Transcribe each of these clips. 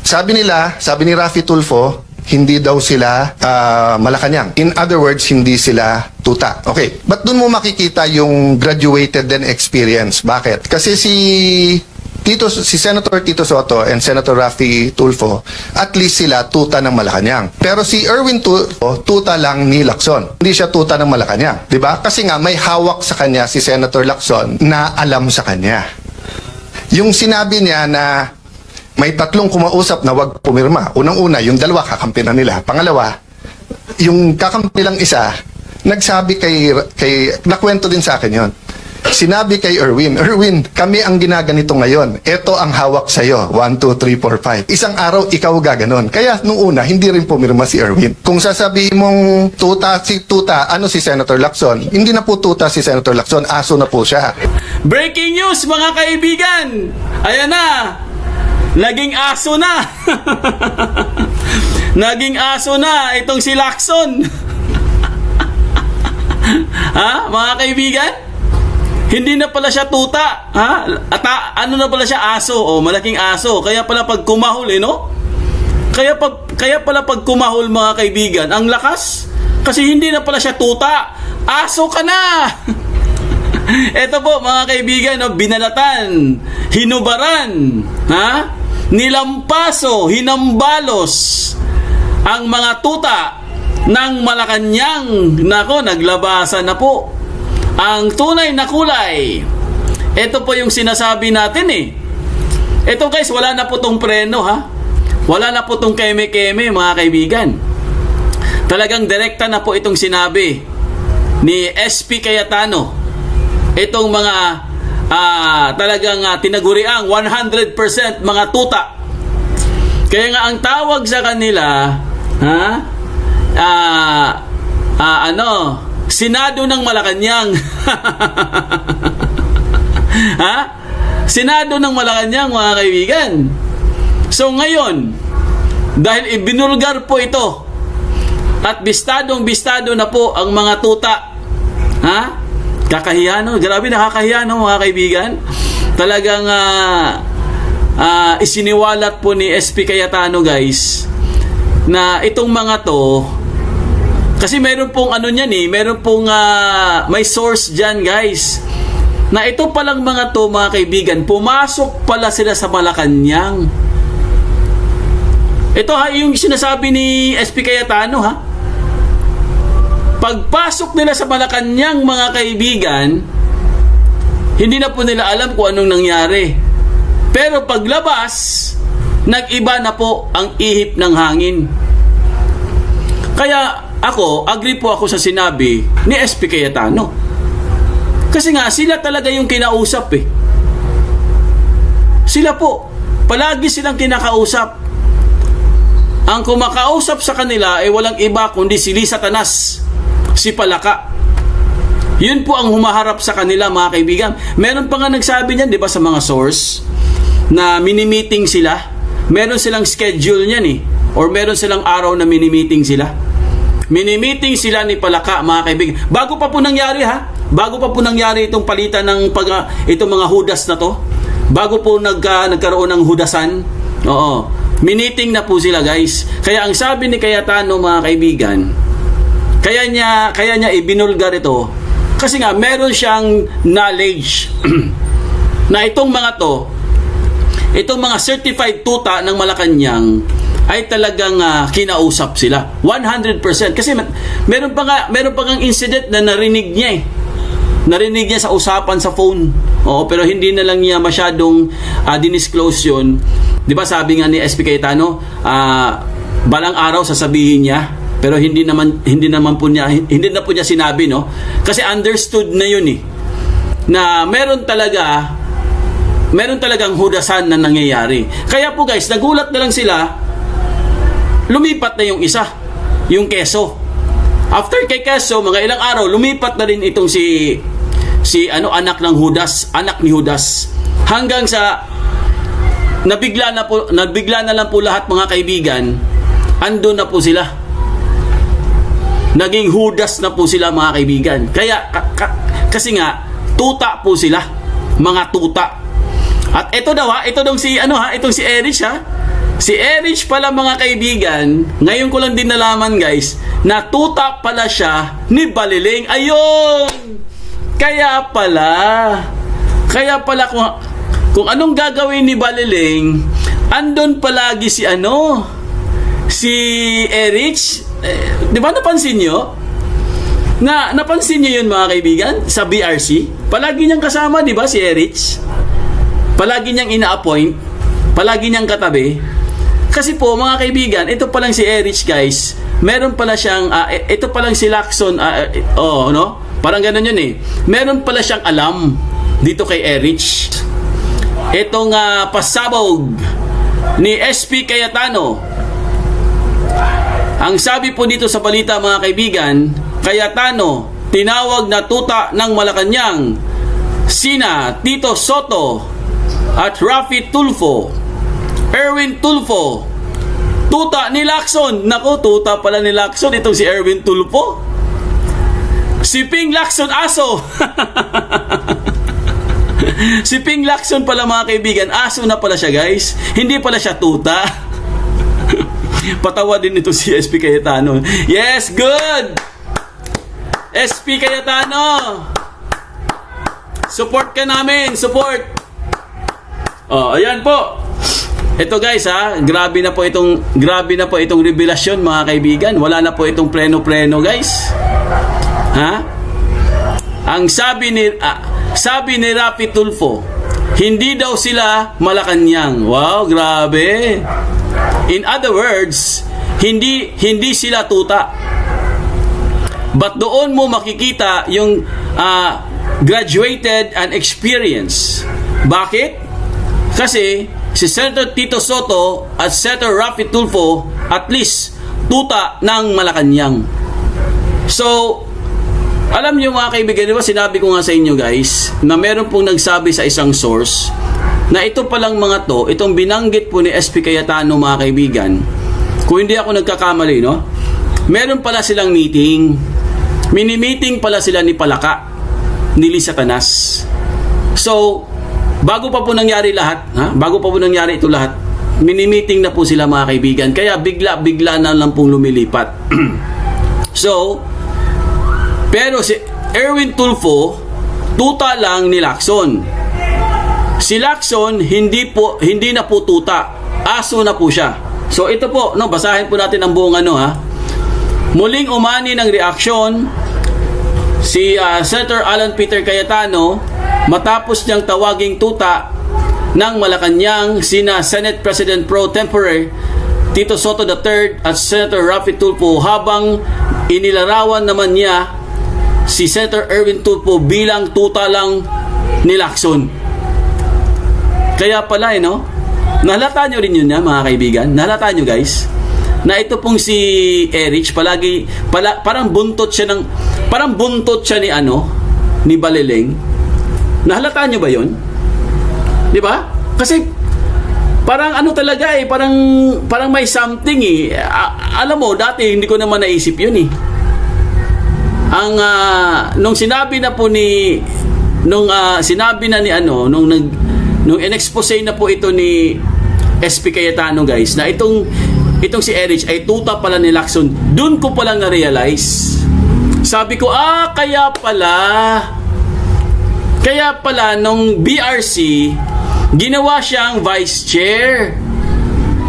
Sabi ni Raffy Tulfo, hindi daw sila Malacanang. In other words, hindi sila tuta. Okay. But doon mo makikita yung graduated din experience. Bakit? Kasi si Senator Tito Soto and Senator Raffy Tulfo, at least sila tuta ng Malacanang. Pero si Erwin Tulfo, tuta lang ni Lacson. Hindi siya tuta ng Malacanang. Diba? Kasi nga may hawak sa kanya si Senator Lacson na alam sa kanya. Yung sinabi niya na may tatlong kumausap na wag pumirma. Unang-una, yung dalawa kakampi na nila. Pangalawa, yung kakampi lang isa, nagsabi nakwento din sa akin yon. Sinabi kay Erwin, kami ang ginaganito ngayon. Ito ang hawak sa'yo. 1, 2, 3, 4, 5. Isang araw, ikaw gaganon. Kaya nung una, hindi rin pumirma si Erwin. Kung sasabihin mong tuta, ano si Senator Lacson? Hindi na po tuta si Senator Lacson. Aso na po siya. Breaking news mga kaibigan! Ayan na! Naging aso na! Naging aso na itong si Lacson! Ha? Mga kaibigan? Hindi na pala siya tuta, ha? At ano na pala siya, aso, o malaking aso. Kaya pala pag kumahol, no? Kaya pala pag kumahol, mga kaibigan, ang lakas. Kasi hindi na pala siya tuta. Aso ka na! Ito po, mga kaibigan, no? Binalatan, hinubaran, ha? Nilampaso, hinambalos ang mga tuta ng Malacanang. Nako, naglabasan na po ang tunay na kulay. Ito po yung sinasabi natin eh. Ito guys, wala na po tong preno, ha? Wala na po tong keme-keme, mga kaibigan. Talagang direkta na po itong sinabi ni SP Cayetano. Itong mga talagang tinaguriang 100% mga tuta. Kaya nga ang tawag sa kanila, Senado ng Malacanang. Ha? Senado ng Malacanang, mga kaibigan. So ngayon, dahil ibinulgar po ito at bistadong-bistado na po ang mga tuta, ha? Kakahiya, no? Grabe, nakakahiya, no, mga kaibigan? Talagang isiniwalat po ni SP Cayetano, guys, na itong mga to, kasi meron pong ano niyan eh, meron pong may source dyan, guys, na ito palang mga to, mga kaibigan, pumasok pala sila sa Malacanang. Ito ha, yung sinasabi ni SP Cayetano, ha? Pagpasok nila sa Malacanang, mga kaibigan, hindi na po nila alam kung anong nangyari. Pero paglabas, nag-iba na po ang ihip ng hangin. Kaya agree po ako sa sinabi ni SP Cayetano. Kasi nga, sila talaga yung kinausap eh. Sila po, palagi silang kinakausap. Ang kumakausap sa kanila ay walang iba kundi si Satanas, si Palaka. Yun po ang humaharap sa kanila, mga kaibigan. Meron pa nga nagsabi niyan, di ba, sa mga source, na mini-meeting sila. Meron silang schedule niyan eh. Or meron silang araw na mini-meeting sila. Mini-meeting sila ni Palaka, mga kaibigan. Bago pa po nangyari, ha? Bago pa po nangyari itong palitan ng itong mga hudas na to. Bago po nagkaroon ng hudasan. Oo. Miniting na po sila, guys. Kaya ang sabi ni Cayetano, mga kaibigan, kaya niya ibinulgar ito. Kasi nga, meron siyang knowledge na itong mga to, itong mga certified tuta ng Malacanang, ay talagang kinausap sila 100%. Kasi meron pa nga incident na narinig niya eh. Narinig niya sa usapan sa phone. Oo, pero hindi na lang niya masyadong dinisclose yun. 'Di ba, sabi nga ni SP Cayetano, balang araw sasabihin niya, pero hindi na po niya sinabi, no? Kasi understood na yun eh, na meron talagang hudasan na nangyayari. Kaya po, guys, nagulat na lang sila. Lumipat na yung isa, yung Quezon. After kay Quezon, mga ilang araw, lumipat na rin itong si anak ni Judas. Hanggang sa nabigla na lang po lahat, mga kaibigan. Andun na po sila. Naging Judas na po sila, mga kaibigan. Kaya kasi nga tuta po sila, mga tuta. At ito daw, itong si Erich, ha. Si Erich pala mga kaibigan, ngayon ko lang din nalaman guys, na tuta pala siya ni Baliling. Ayun! Kaya pala kung anong gagawin ni Baliling, andon palagi si si Erich. Di ba napansin nyo? Napansin nyo yun mga kaibigan? Sa BRC? Palagi niyang kasama, di ba si Erich? Palagi niyang ina-appoint, palagi niyang katabi. Kasi po mga kaibigan, ito pa lang si Erich guys, meron pala siyang, ito pa lang si Lacson, no? Parang ganun yun eh. Meron pala siyang alam dito kay Erich. Itong pasabog ni SP Cayetano. Ang sabi po dito sa balita mga kaibigan, Cayetano, tinawag na tuta ng Malacanang, sina Tito Soto at Rafi Tulfo. Erwin Tulfo, tuta ni Lacson. Naku, tuta pala ni Lacson itong si Erwin Tulfo. Si Ping Lacson aso. Si Ping Lacson pala mga kaibigan, aso na pala siya guys. Hindi pala siya tuta. Patawa din ito si SP Cayetano. Yes, good! SP Cayetano, support ka namin, support. Ayan po. Ito guys grabe na po itong revelasyon mga kaibigan. Wala na po itong preno guys. Ang sabi ni Rafi Tulfo, hindi daw sila Malacanang. Wow, grabe. In other words, hindi sila tuta. But doon mo makikita yung graduated and experience. Bakit? Kasi si Senator Tito Soto at Senator Rafi Tulfo at least tuta ng Malacanang. So, alam nyo mga kaibigan, di ba sinabi ko nga sa inyo guys, na meron pong nagsabi sa isang source na ito palang mga to, itong binanggit po ni SP Cayetano mga kaibigan, kung hindi ako nagkakamali, no? Meron pala silang meeting. Mini-meeting pala sila ni Palaka, ni Lisa Tanas. So, bago pa po nangyari lahat, bago pa po nangyari ito lahat, mini-meeting na po sila mga kaibigan. Kaya bigla na lang pong lumilipat. So, pero si Erwin Tulfo, tuta lang ni Lacson. Si Lacson, hindi na po tuta. Aso na po siya. So, ito po, basahin po natin ang buong Muling umani ng reaksyon si Senator Alan Peter Cayetano matapos niyang tawaging tuta ng Malacanang sina Senate President Pro Tempore Tito Soto III at Senator Rafi Tulfo, habang inilarawan naman niya si Senator Erwin Tulfo bilang tuta lang ni Lacson. Kaya pala nahalata nyo rin yun mga kaibigan. Nahalata nyo guys na ito pong si Erich parang buntot siya ni Baliling. Nahalata nyo ba yun? Di ba? Kasi parang talaga parang may something alam mo, dati hindi ko naman naisip yun nung sinabi na po nung in-expose na po ito ni SP Cayetano guys, na itong si Erich ay tuta pala ni Lacson, dun ko palang na-realize. Sabi ko, kaya pala nung BRC ginawa siyang vice chair.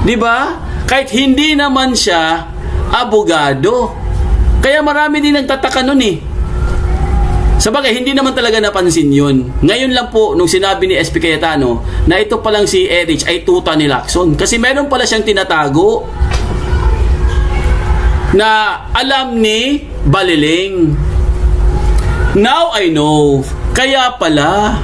'Di ba? Kahit hindi naman siya abogado. Kaya marami din nagtataka noon Sabagay, hindi naman talaga napansin yun. Ngayon lang po, nung sinabi ni SP Cayetano na ito palang si Erich ay tuta ni Lacson. Kasi meron pala siyang tinatago na alam ni Baliling. Now I know. Kaya pala.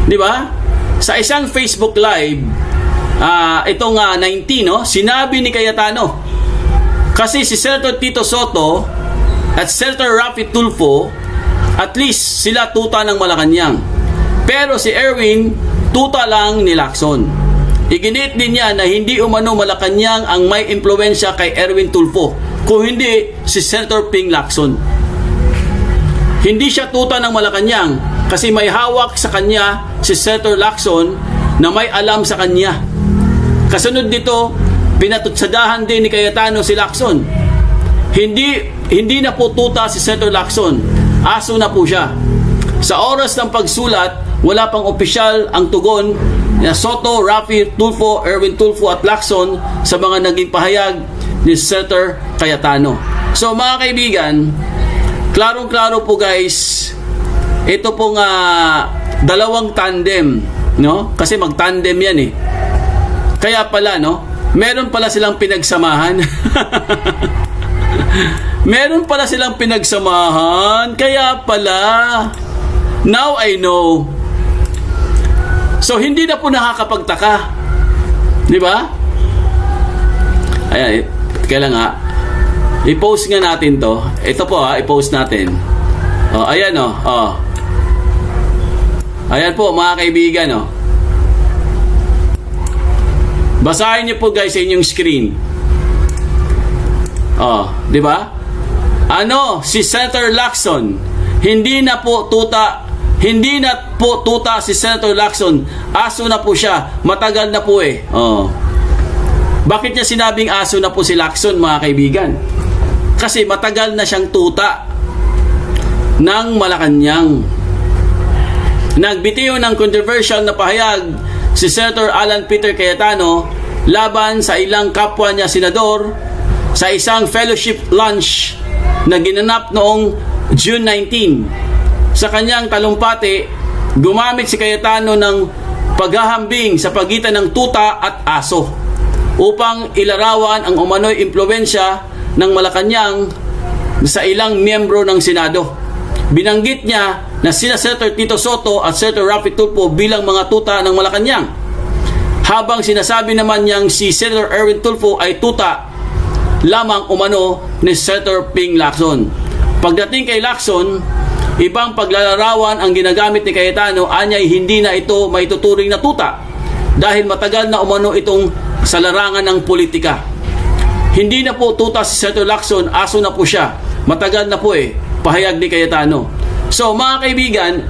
Di ba? Sa isang Facebook Live, itong 19, sinabi ni Cayetano, kasi si Senator Tito Soto at Senator Rafi Tulfo, at least sila tuta ng Malacanang. Pero si Erwin, tuta lang ni Lacson. Iginit din niya na hindi umano Malacanang ang may impluwensya kay Erwin Tulfo, kung hindi si Senator Ping Lacson. Hindi siya tuta ng Malacanang kasi may hawak sa kanya si Senator Lacson na may alam sa kanya. Kasunod nito, pinatutsadahan din ni Cayetano si Lacson. Hindi na po tuta si Senator Lacson. Aso na po siya. Sa oras ng pagsulat, wala pang opisyal ang tugon na Soto, Rafi, Tulfo, Erwin Tulfo at Lacson sa mga naging pahayag ni Senator Cayetano. So mga kaibigan, klarong-klaro po guys, ito pong dalawang tandem, no? Kasi mag-tandem yan eh. Kaya pala, no? Meron pala silang pinagsamahan. Meron pala silang pinagsamahan. Kaya pala, now I know. So hindi na po nakakapagtaka. Di ba? Ayan, kailan nga i-post nga natin to. Ito po i-post natin. Oh, ayan oh. Oh. Ayan po mga kaibigan oh. Basahin niyo po guys sa inyong screen. Oh, di ba? Ano, si Senator Lacson, hindi na po tuta si Senator Lacson. Aso na po siya. Matagal na po eh. Oh. Bakit niya sinabing aso na po si Lacson mga kaibigan? Kasi matagal na siyang tuta ng Malacanang. Nagbitiw ng controversial na pahayag si Senator Alan Peter Cayetano laban sa ilang kapwa niya senador sa isang fellowship lunch na ginanap noong June 19. Sa kanyang talumpati, gumamit si Cayetano ng paghahambing sa pagitan ng tuta at aso upang ilarawan ang umano'y impluwensya ng Malacanang sa ilang miyembro ng Senado. Binanggit niya na sina Senator Tito Soto at Senator Rafi Tulfo bilang mga tuta ng Malacanang, habang sinasabi naman niyang si Senator Erwin Tulfo ay tuta lamang umano ni Senator Ping Lacson. Pagdating kay Lacson, ibang paglalarawan ang ginagamit ni Cayetano, anyay hindi na ito maituturing na tuta dahil matagal na umano itong sa larangan ng politika. Hindi na po tuta si Senator Lacson, aso na po siya. Matagal na po eh, pahayag ni Cayetano. So mga kaibigan,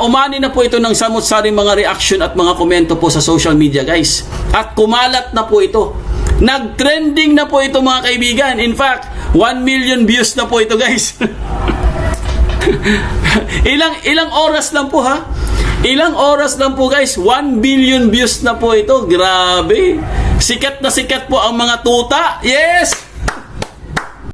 umani na po ito ng samot-saring mga reaction at mga komento po sa social media guys. At kumalat na po ito. Nag-trending na po ito mga kaibigan. In fact, 1 million views na po ito guys. ilang oras lang po ha? Ilang oras lang po guys, 1 billion views na po ito. Grabe. Sikat na sikat po ang mga tuta. Yes!